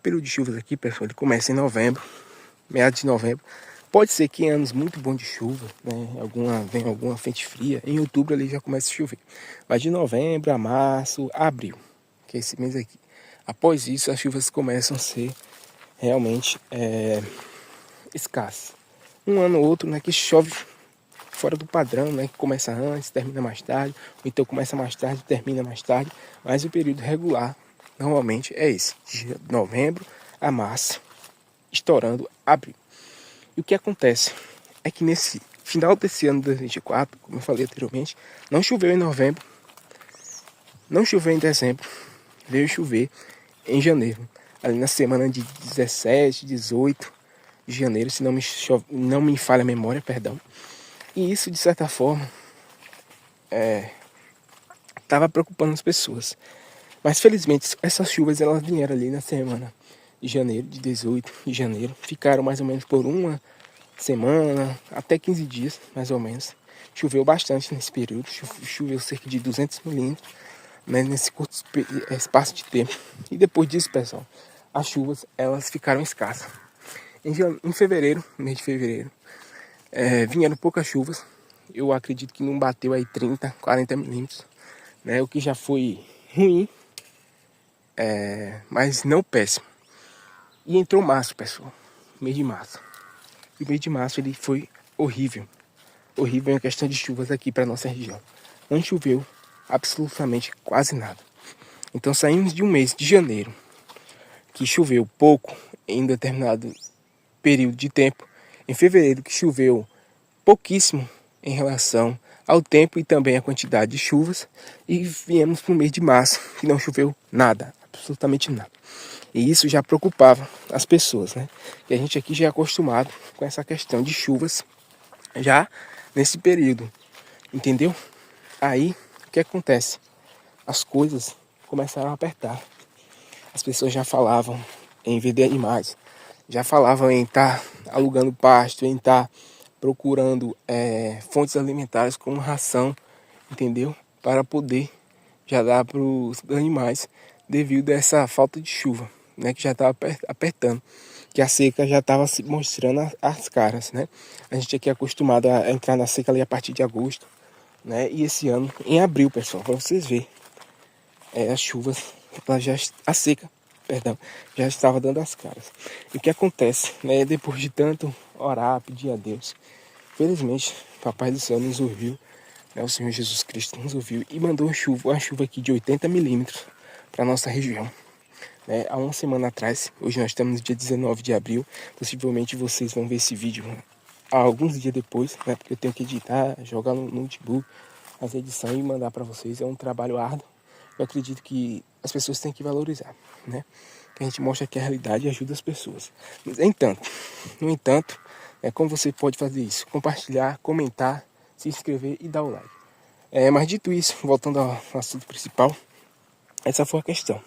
período de chuvas aqui, pessoal, ele começa em novembro, meados de novembro. Pode ser que em anos muito bons de chuva, né, vem alguma frente fria, em outubro ele já começa a chover. Mas de novembro a março, abril, que é esse mês aqui. Após isso, as chuvas começam a ser realmente escassas. Um ano ou outro, né, que chove fora do padrão, né, que começa antes, termina mais tarde, ou então começa mais tarde, termina mais tarde. Mas o período regular, normalmente, é esse, de novembro a março, estourando abril. E o que acontece é que nesse final desse ano de 2024, como eu falei anteriormente, não choveu em novembro, não choveu em dezembro, veio chover em janeiro, ali na semana de 17, 18 de janeiro, se não me falha a memória, perdão. E isso, de certa forma, estava preocupando as pessoas. Mas, felizmente, essas chuvas elas vieram ali na semana de janeiro, de 18 de janeiro. Ficaram mais ou menos por uma semana, até 15 dias, mais ou menos. Choveu bastante nesse período, choveu cerca de 200 milímetros, né, nesse curto espaço de tempo. E depois disso, pessoal, as chuvas elas ficaram escassas. Em fevereiro, mês de fevereiro, vieram poucas chuvas. Eu acredito que não bateu aí 30, 40 milímetros, né, o que já foi ruim, mas não péssimo. E entrou março, pessoal, mês de março. E o mês de março ele foi horrível. Horrível em questão de chuvas aqui para nossa região. Não choveu absolutamente quase nada. Então saímos de um mês de janeiro que choveu pouco em determinado período de tempo. Em fevereiro que choveu pouquíssimo em relação ao tempo e também a quantidade de chuvas. E viemos para o mês de março que não choveu nada, absolutamente nada. E isso já preocupava as pessoas, né? E a gente aqui já é acostumado com essa questão de chuvas já nesse período, entendeu? Aí, o que acontece? As coisas começaram a apertar. As pessoas já falavam em vender animais, já falavam em estar alugando pasto, em estar procurando fontes alimentares como ração, entendeu? Para poder já dar para os animais devido a essa falta de chuva, né? Que já estava apertando, que a seca já estava se mostrando as caras, né? A gente aqui é acostumado a entrar na seca ali a partir de agosto, né? E esse ano, em abril, pessoal, para vocês verem, as chuvas, a seca, perdão, já estava dando as caras. E o que acontece, né? Depois de tanto orar, pedir a Deus, felizmente, Papai do Céu nos ouviu, né? O Senhor Jesus Cristo nos ouviu e mandou uma chuva aqui de 80 milímetros para nossa região. Há uma semana atrás, hoje nós estamos no dia 19 de abril, possivelmente vocês vão ver esse vídeo há alguns dias depois, né, porque eu tenho que editar, jogar no notebook, fazer edição e mandar para vocês. É um trabalho árduo, eu acredito que as pessoas têm que valorizar, né? Que a gente mostra que a realidade ajuda as pessoas. Mas, no entanto, como você pode fazer isso? Compartilhar, comentar, se inscrever e dar o like. Mas dito isso, voltando ao assunto principal, essa foi a questão.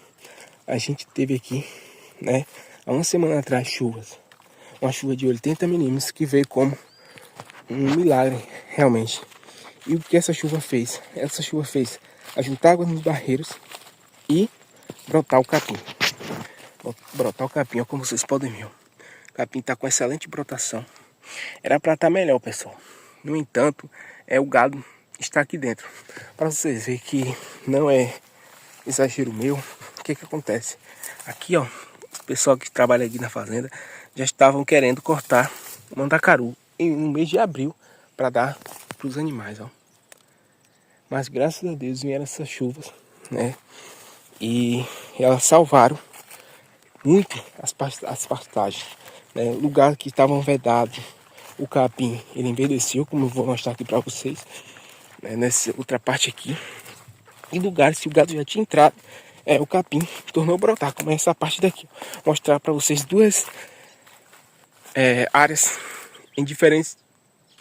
A gente teve aqui, né, há uma semana atrás, chuvas. Uma chuva de 80 milímetros que veio como um milagre, realmente. E o que essa chuva fez? Essa chuva fez ajuntar água nos barreiros e brotar o capim. Brotar o capim, ó, como vocês podem ver. O capim está com excelente brotação. Era para estar melhor, pessoal. No entanto, o gado está aqui dentro. Para vocês verem que não é exagero meu, o que acontece? Aqui, ó, o pessoal que trabalha aqui na fazenda já estavam querendo cortar o mandacaru no mês de abril para dar para os animais, ó. Mas graças a Deus vieram essas chuvas, né? E elas salvaram muito as pastagens, né? Lugar que estavam vedados, o capim ele envelheceu, como eu vou mostrar aqui para vocês, né? Nessa outra parte aqui. E lugares que o gado já tinha entrado, o capim tornou brotar, como essa parte daqui. Mostrar para vocês duas áreas em diferentes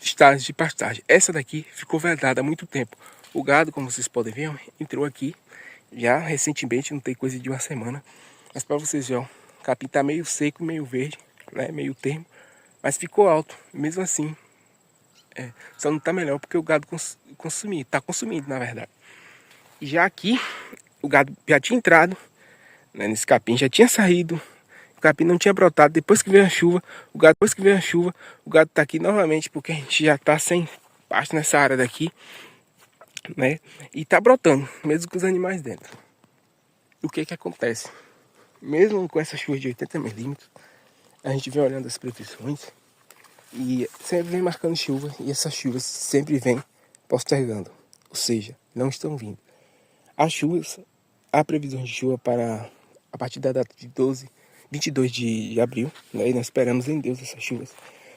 estágios de pastagem. Essa daqui ficou vedada há muito tempo. O gado, como vocês podem ver, entrou aqui já recentemente, não tem coisa de uma semana. Mas para vocês verem, o capim está meio seco, meio verde, né, meio termo, mas ficou alto. Mesmo assim, só não está melhor porque o gado está consumindo, na verdade. E já aqui, o gado já tinha entrado, né, nesse capim, já tinha saído O capim não tinha brotado. Depois que veio a chuva, o gado tá aqui novamente, porque a gente já tá sem pasto nessa área daqui, né? E tá brotando, mesmo com os animais dentro. O que que acontece? Mesmo com essa chuva de 80 milímetros, a gente vem olhando as previsões e sempre vem marcando chuva, e essas chuvas sempre vêm postergando, ou seja, não estão vindo. As chuvas, há previsões de chuva para a partir da data de 22 de abril, né? E nós esperamos em Deus essas chuvas,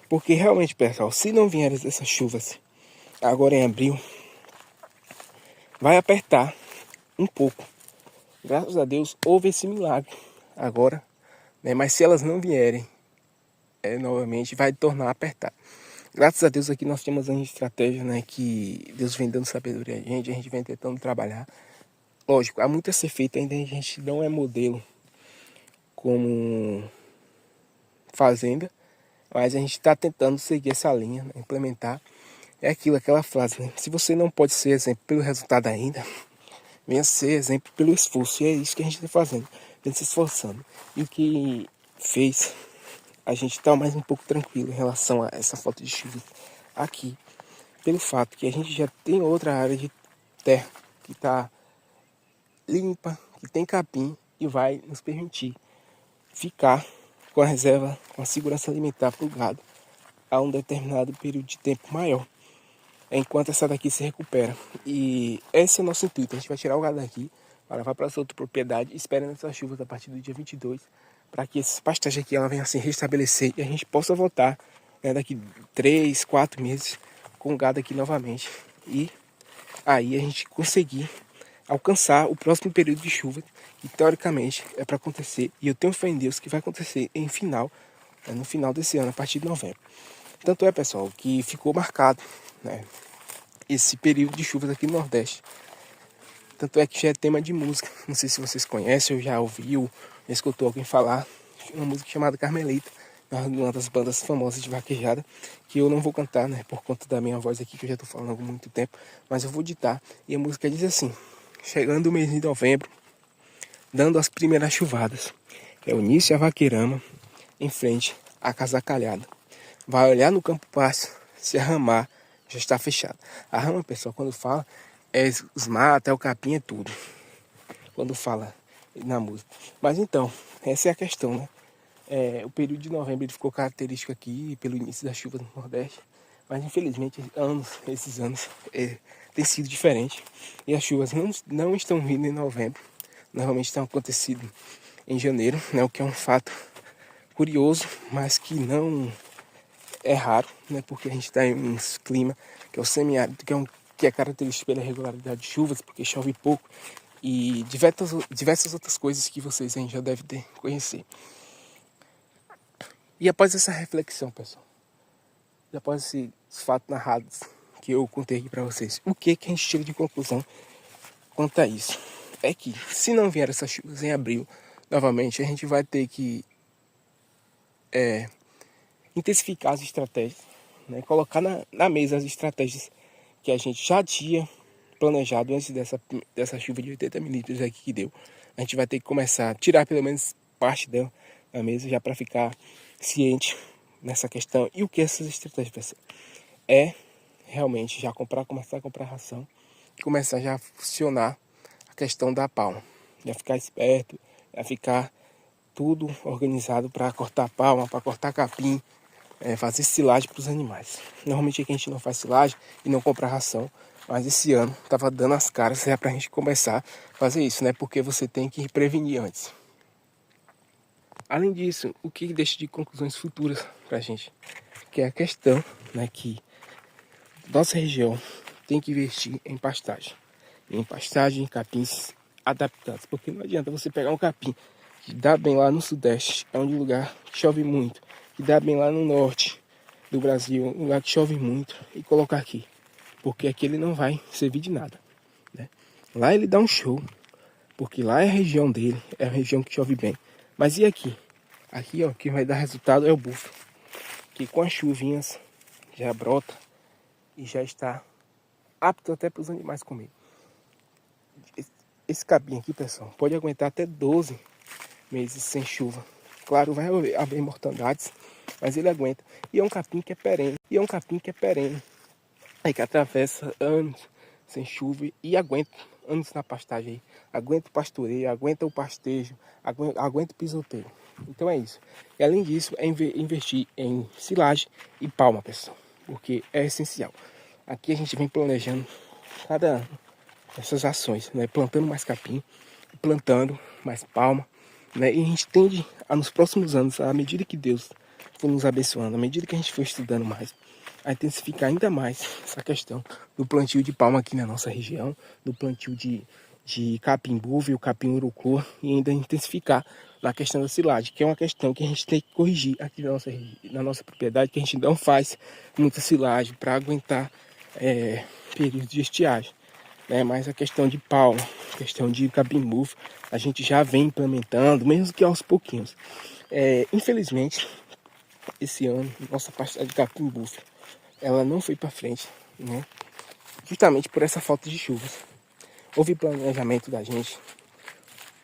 porque realmente, pessoal, se não vierem essas chuvas agora em abril, vai apertar um pouco. Graças a Deus houve esse milagre agora, né? Mas se elas não vierem, novamente vai tornar a apertar. Graças a Deus aqui nós temos uma estratégia, né? Que Deus vem dando sabedoria a gente vem tentando trabalhar. Lógico, há muito a ser feito, ainda a gente não é modelo como fazenda, mas a gente está tentando seguir essa linha, né? Implementar. É aquela frase, né? Se você não pode ser exemplo pelo resultado ainda, venha ser exemplo pelo esforço. E é isso que a gente está fazendo, vem se esforçando. E o que fez a gente estar mais um pouco tranquilo em relação a essa falta de chuva aqui, pelo fato que a gente já tem outra área de terra que está limpa, que tem capim e vai nos permitir ficar com a reserva, com a segurança alimentar para o gado a um determinado período de tempo maior, enquanto essa daqui se recupera. E esse é o nosso intuito. A gente vai tirar o gado daqui para levar para essa outra propriedade, esperando essas chuvas a partir do dia 22, para que essa pastagem aqui ela venha se restabelecer e a gente possa voltar, né, daqui 3, 4 meses com o gado aqui novamente. E aí a gente conseguir alcançar o próximo período de chuva, que teoricamente é para acontecer, e eu tenho fé em Deus que vai acontecer no final desse ano, a partir de novembro. Tanto é, pessoal, que ficou marcado, né, esse período de chuvas aqui no Nordeste. Tanto é que já é tema de música. Não sei se vocês conhecem ou já ouviu, já escutou alguém falar. Uma música chamada Carmelita, uma das bandas famosas de vaquejada, que eu não vou cantar, né, por conta da minha voz aqui, que eu já estou falando há muito tempo, mas eu vou ditar. E a música diz assim: chegando o mês de novembro, dando as primeiras chuvadas, reunir-se a vaqueirama em frente à casa calhada. Vai olhar no campo passo, se a ramar já está fechado. A rama, pessoal, quando fala, é os matos, é o capim, é tudo. Quando fala na música. Mas então, essa é a questão, né? O período de novembro ele ficou característico aqui pelo início das chuvas no Nordeste. Mas infelizmente, esses anos tem sido diferente. E as chuvas não estão vindo em novembro. Normalmente estão acontecendo em janeiro, né? O que é um fato curioso, mas que não é raro, né? Porque a gente está em um clima que é o semiárido, que é característico pela regularidade de chuvas, porque chove pouco, e diversas outras coisas que vocês ainda já devem ter conhecer. E após essa reflexão, pessoal, e após esses fatos narrados que eu contei aqui para vocês, o que a gente tira de conclusão quanto a isso? É que se não vier essas chuvas em abril, novamente a gente vai ter que intensificar as estratégias, né? Colocar na mesa as estratégias que a gente já tinha planejado antes dessa chuva de 80 milímetros aqui que deu. A gente vai ter que começar a tirar pelo menos parte dela da mesa já para ficar ciente nessa questão. E o que essas estratégias, pessoal? É realmente já começar a comprar ração e começar já a funcionar a questão da palma. Já ficar esperto, já ficar tudo organizado para cortar palma, para cortar capim, fazer silagem para os animais. Normalmente aqui a gente não faz silagem e não compra ração, mas esse ano estava dando as caras para a gente começar a fazer isso, né? Porque você tem que prevenir antes. Além disso, o que deixa de conclusões futuras para a gente? Que é a questão, né, que nossa região tem que investir em pastagem. Em pastagem, em capins adaptados. Porque não adianta você pegar um capim que dá bem lá no Sudeste, é um lugar que chove muito, que dá bem lá no Norte do Brasil, um lugar que chove muito, e colocar aqui. Porque aqui ele não vai servir de nada, né? Lá ele dá um show, porque lá é a região dele, é a região que chove bem. Mas e aqui? Aqui, ó, quem vai dar resultado é o búfalo, que com as chuvinhas já brota e já está apto até para os animais comer. Esse capim aqui, pessoal, pode aguentar até 12 meses sem chuva, claro, vai haver mortandades, mas ele aguenta. E é um capim que é perene. Aí que atravessa anos sem chuva e aguenta anos na pastagem aí. Aguenta o pastoreio, aguenta o pastejo, aguenta o pisoteio. Então é isso. E além disso, é investir em silagem e palma, pessoal. Porque é essencial. Aqui a gente vem planejando cada ano essas ações, né? Plantando mais capim, plantando mais palma, né? E a gente tende a, nos próximos anos, à medida que Deus for nos abençoando, à medida que a gente for estudando mais, a intensificar ainda mais essa questão do plantio de palma aqui na nossa região, do plantio de capim búvio, capim urucú, e ainda intensificar na questão da silagem, que é uma questão que a gente tem que corrigir aqui na nossa propriedade, que a gente não faz muita silagem para aguentar períodos de estiagem, né? Mas a questão de palma, questão de capim búvio, a gente já vem implementando, mesmo que aos pouquinhos. Infelizmente, esse ano, nossa pastagem de capim búvio, ela não foi para frente, né? Justamente por essa falta de chuvas. Houve planejamento da gente,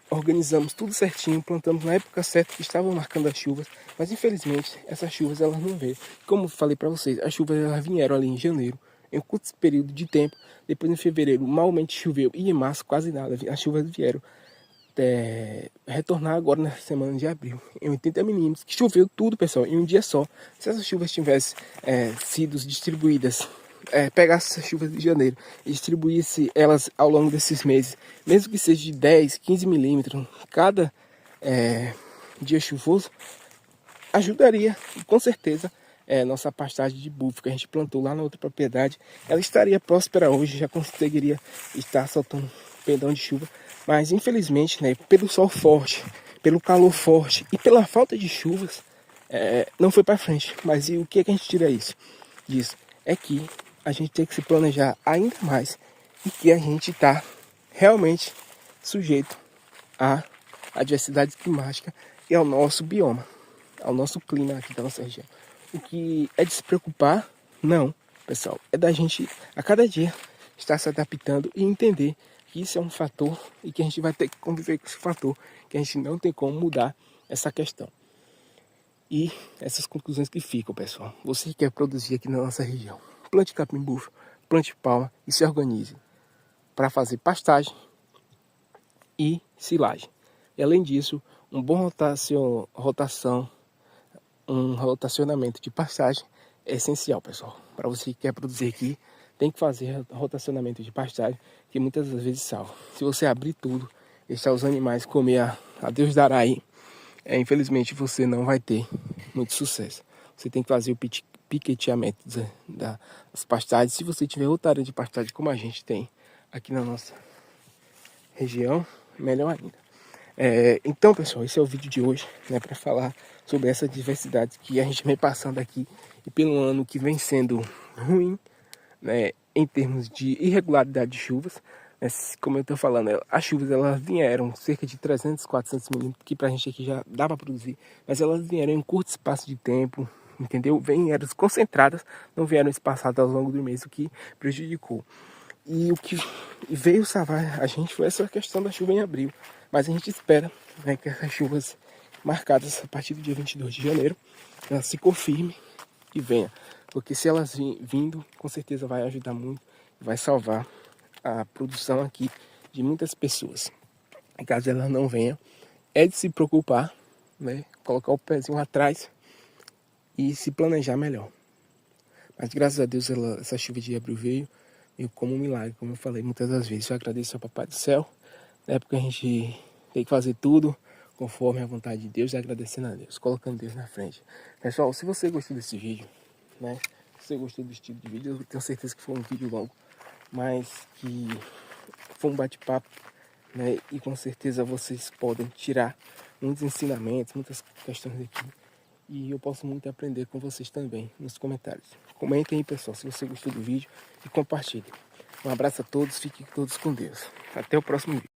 organizamos tudo certinho, plantamos na época certa que estavam marcando as chuvas, mas infelizmente essas chuvas elas não veio. Como eu falei para vocês, as chuvas elas vieram ali em janeiro, em um curto período de tempo, depois em fevereiro malmente choveu e em março quase nada, as chuvas vieram retornar agora nessa semana de abril, em 80 milímetros, que choveu tudo, pessoal, em um dia só. Se essas chuvas tivessem sido distribuídas, pegasse essas chuvas de janeiro e distribuísse elas ao longo desses meses, mesmo que seja de 10, 15 milímetros, cada dia chuvoso, ajudaria, e com certeza, nossa pastagem de búfalo que a gente plantou lá na outra propriedade, ela estaria próspera hoje, já conseguiria estar soltando pendão de chuva, mas infelizmente, né, pelo sol forte, pelo calor forte e pela falta de chuvas, não foi para frente. Mas e o que é que a gente tira disso? É que a gente tem que se planejar ainda mais e que a gente está realmente sujeito à adversidade climática e ao nosso bioma, ao nosso clima aqui da nossa região. O que é de se preocupar? Não, pessoal, é da gente a cada dia estar se adaptando e entender que isso é um fator e que a gente vai ter que conviver com esse fator, que a gente não tem como mudar essa questão. E essas conclusões que ficam, pessoal. Você que quer produzir aqui na nossa região, plante capim búfalo, plante palma e se organize para fazer pastagem e silagem. E além disso, um bom rotacionamento de pastagem é essencial, pessoal. Para você que quer produzir aqui, tem que fazer rotacionamento de pastagem, que muitas das vezes salva. Se você abrir tudo, deixar os animais comer a Deus dará aí, infelizmente você não vai ter muito sucesso. Você tem que fazer o piqueteamento das pastagens. Se você tiver outra área de pastagem como a gente tem aqui na nossa região, melhor ainda. Então, pessoal, esse é o vídeo de hoje, né, para falar sobre essa diversidade que a gente vem passando aqui e pelo ano que vem sendo ruim, né, em termos de irregularidade de chuvas. Como eu estou falando, as chuvas elas vieram cerca de 300, 400 milímetros, que para a gente aqui já dá para produzir, mas elas vieram em um curto espaço de tempo, entendeu? Vieram concentradas, não vieram espaçadas ao longo do mês, o que prejudicou. E o que veio salvar a gente foi essa questão da chuva em abril. Mas a gente espera, né, que essas chuvas marcadas a partir do dia 22 de janeiro, elas se confirmem e venham. Porque se elas vindo, com certeza vai ajudar muito, vai salvar a produção aqui de muitas pessoas. E caso elas não venham, é de se preocupar, né, colocar o pezinho atrás e se planejar melhor. Mas graças a Deus essa chuva de abril veio como um milagre, como eu falei muitas das vezes. Eu agradeço ao Papai do Céu, né, porque a gente tem que fazer tudo conforme a vontade de Deus, agradecendo a Deus, colocando Deus na frente. Pessoal, se você gostou desse vídeo, né, se você gostou do estilo de vídeo, eu tenho certeza que foi um vídeo longo, mas que foi um bate-papo, né, e com certeza vocês podem tirar muitos ensinamentos, muitas questões aqui. E eu posso muito aprender com vocês também nos comentários. Comentem aí, pessoal, se você gostou do vídeo e compartilhe. Um abraço a todos, fiquem todos com Deus. Até o próximo vídeo.